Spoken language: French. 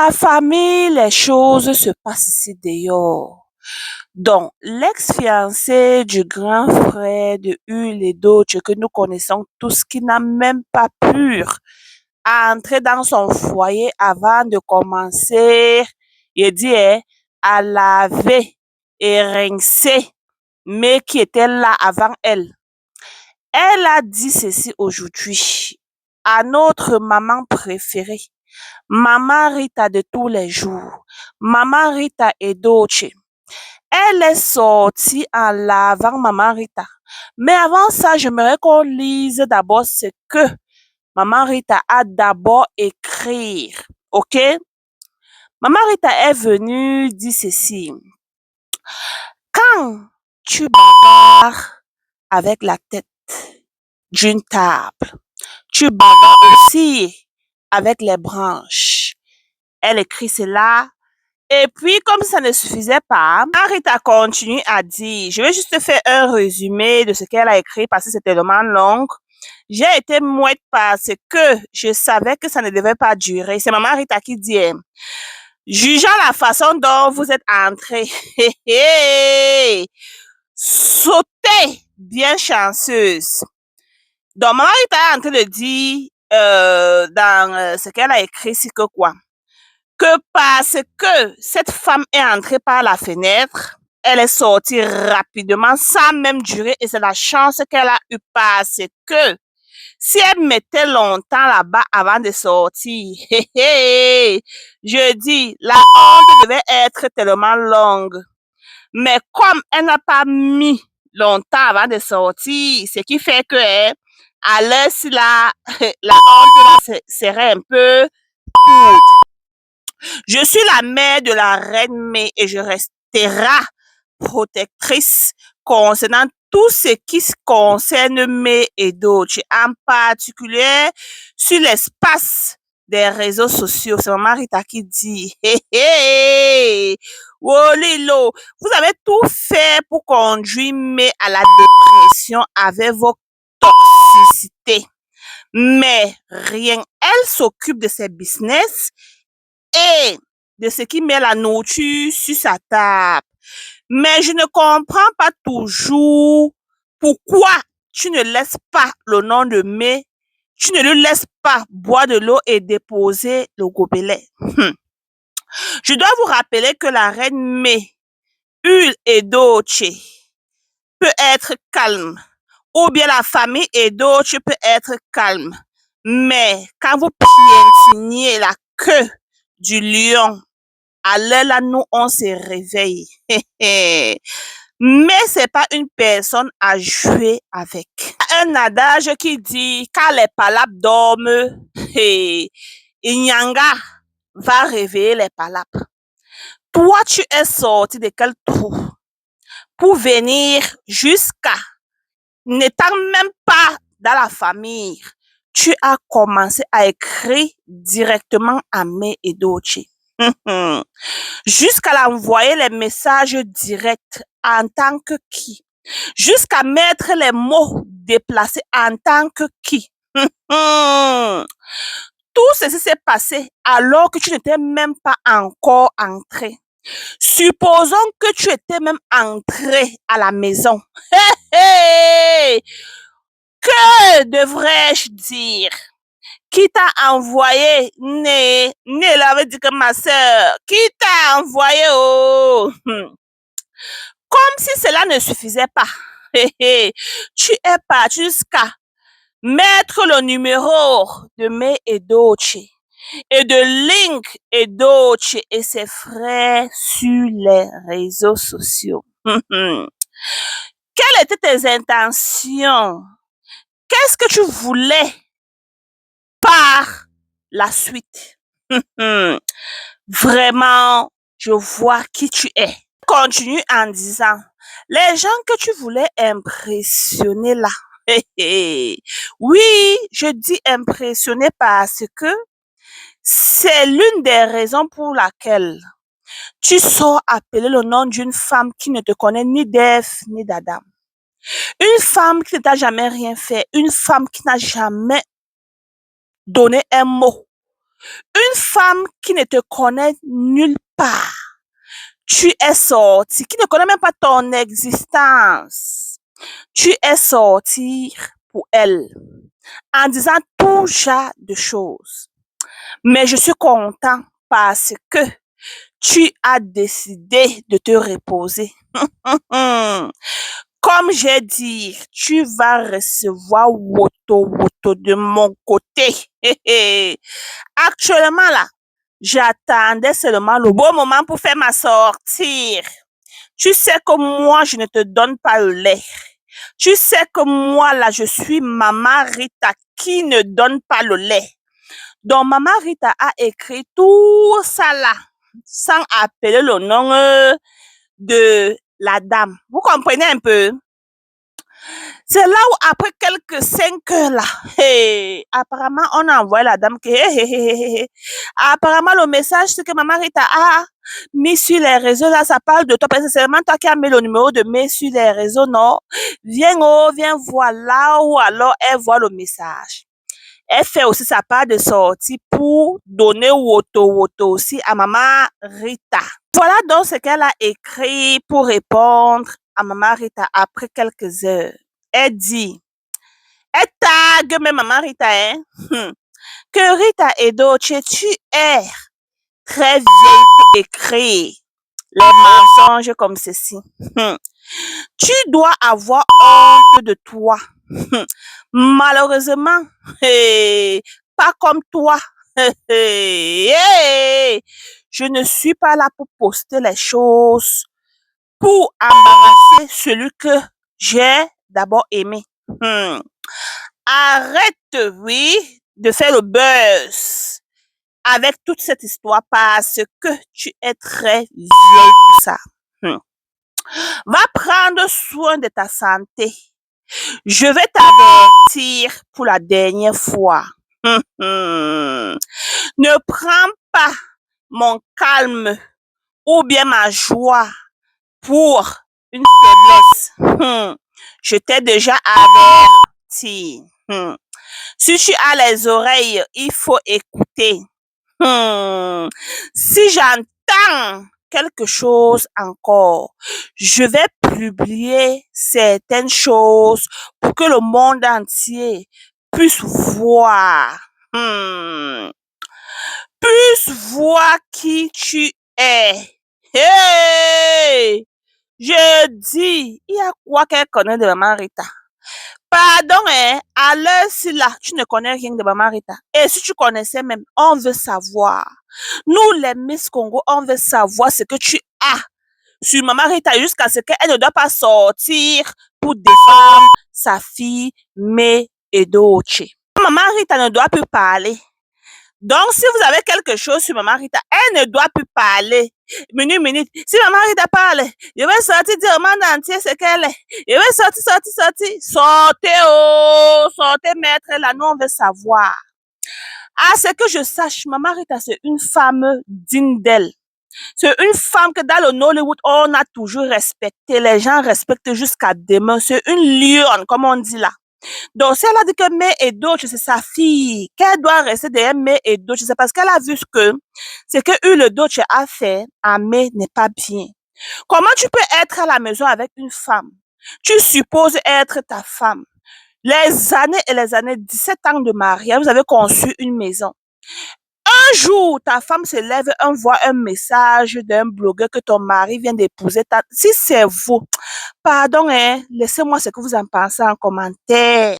la famille, les choses se passent ici dehors. Donc, l'ex-fiancé du grand frère de Hul et d'autres que nous connaissons tous, qui n'a même pas pu entrer dans son foyer avant de commencer, il dit, à laver et rincer, mais qui était là avant elle. Elle a dit ceci aujourd'hui à notre maman préférée, Maman Rita de tous les jours, Maman Rita Edochie. Elle est sortie en lavant Maman Rita. Mais avant ça, j'aimerais qu'on lise d'abord ce que Maman Rita a d'abord écrit. OK? Maman Rita est venue dire ceci. Quand tu bagarres avec la tête d'une table, tu bagarres aussi avec les branches. Elle écrit cela. Et puis, comme ça ne suffisait pas, Rita continue à dire, je vais juste faire un résumé de ce qu'elle a écrit parce que c'est tellement long. J'ai été mouette parce que je savais que ça ne devait pas durer. C'est Maman Rita qui dit, jugeant la façon dont vous êtes entrés, sautez bien chanceuse. Donc, Maman Rita est en train de dire dans ce qu'elle a écrit, c'est que quoi? Que parce que cette femme est entrée par la fenêtre, elle est sortie rapidement sans même durer et c'est la chance qu'elle a eue parce que si elle mettait longtemps là-bas avant de sortir, je dis, la honte devait être tellement longue. Mais comme elle n'a pas mis longtemps avant de sortir, ce qui fait que à l'heure si la honte serait un peu courte. Je suis la mère de la reine May et je resterai protectrice concernant tout ce qui concerne May et d'autres, en particulier sur l'espace des réseaux sociaux. C'est Maman Rita qui dit, Wolilo, vous avez tout fait pour conduire May à la dépression avec vos toxicités. Mais rien, elle s'occupe de ses business et de ce qui met la nourriture sur sa table. Mais je ne comprends pas toujours pourquoi tu ne laisses pas le nom de May, tu ne lui laisses pas boire de l'eau et déposer le gobelet. Je dois vous rappeler que la reine May, Hul et d'autres peut être calme, ou bien la famille et d'autres peut être calme. Mais quand vous piétinez la queue du lion, alors là, nous, on se réveille. Mais c'est pas une personne à jouer avec. Un adage qui dit, quand les palabres dorment, Inyanga va réveiller les palabres. Toi, tu es sorti de quel trou pour venir jusqu'à, n'étant même pas dans la famille, tu as commencé à écrire directement à May et d'autres. Jusqu'à l'envoyer les messages directs en tant que qui? Jusqu'à mettre les mots déplacés en tant que qui? Tout ceci s'est passé alors que tu n'étais même pas encore entré. Supposons que tu étais même entré à la maison. Que devrais-je dire? Qui t'a envoyé? Né l'avait dit que ma soeur. Qui t'a envoyé? Oh? Comme si cela ne suffisait pas. Tu es parti jusqu'à mettre le numéro de May et d'autres et de Link et d'autres et ses frères sur les réseaux sociaux. Quelles étaient tes intentions? Qu'est-ce que tu voulais par la suite? Vraiment, je vois qui tu es. Continue en disant, les gens que tu voulais impressionner là, oui, je dis impressionner parce que c'est l'une des raisons pour laquelle tu sors appeler le nom d'une femme qui ne te connaît ni d'Ève ni d'Adam. Une femme qui ne t'a jamais rien fait, une femme qui n'a jamais donné un mot. Une femme qui ne te connaît nulle part. Tu es sorti, qui ne connaît même pas ton existence. Tu es sorti pour elle en disant tout genre de choses. Mais je suis content parce que tu as décidé de te reposer. Comme j'ai dit, tu vas recevoir woto de mon côté. Actuellement là, j'attendais seulement le bon moment pour faire ma sortie. Tu sais que moi, je ne te donne pas le lait. Tu sais que moi, là, je suis Maman Rita qui ne donne pas le lait. Donc, Maman Rita a écrit tout ça là, sans appeler le nom de la dame. Vous comprenez un peu? C'est là où, après quelques 5 heures là, apparemment, on a envoyé la dame que, apparemment, le message, c'est que Maman Rita a mis sur les réseaux, là, ça parle de toi, parce que c'est seulement toi qui as mis le numéro de mail sur les réseaux, non? Viens, oh, viens voir là, ou alors elle voit le message. Elle fait aussi sa part de sortie pour donner woto aussi à Maman Rita. Voilà donc ce qu'elle a écrit pour répondre à Maman Rita après quelques heures. Elle dit, elle tag même Maman Rita, hein, que Rita Edochie, tu es très vieille pour écrire les mensonges comme ceci. Tu dois avoir honte de toi. Malheureusement, pas comme toi. Je ne suis pas là pour poster les choses pour embarrasser celui que j'ai d'abord aimé. Arrête, oui, de faire le buzz avec toute cette histoire parce que tu es très vieille pour ça. Va prendre soin de ta santé. Je vais t'avertir pour la dernière fois. Ne prends pas mon calme ou bien ma joie pour une faiblesse. Je t'ai déjà averti. Si tu as les oreilles, il faut écouter. Si j'entends quelque chose encore, je vais publier certaines choses pour que le monde entier puisse voir. Puisse voir qui tu es. Hey! Je dis, il y a quoi qu'elle connaît de Maman Rita? Pardon, hein, à l'heure-ci là, tu ne connais rien de Maman Rita. Et si tu connaissais même, on veut savoir. Nous, les Miss Congo, on veut savoir ce que tu as sur Maman Rita jusqu'à ce qu'elle ne doit pas sortir pour défendre sa fille May Edochie. Maman Rita ne doit plus parler. Donc, si vous avez quelque chose sur Maman Rita, elle ne doit plus parler. Minute. Si Maman Rita parle, je vais sortir dire au monde entier ce qu'elle est. Je vais sortir. Sortez, oh, sortez, maître, là, nous, on veut savoir. À ce que je sache, Maman Rita, c'est une femme digne d'elle. C'est une femme que dans le Nollywood, on a toujours respecté. Les gens respectent jusqu'à demain. C'est une lionne, comme on dit là. Donc, si elle a dit que May Edochie, c'est sa fille, qu'elle doit rester derrière May Edochie, c'est parce qu'elle a vu que ce que May Edochie a fait à May n'est pas bien. Comment tu peux être à la maison avec une femme? Tu supposes être ta femme. Les années, 17 ans de mariage, vous avez conçu une maison. Un jour, ta femme se lève, envoie un message d'un blogueur que ton mari vient d'épouser. Si c'est vous, pardon, hein, laissez-moi ce que vous en pensez en commentaire.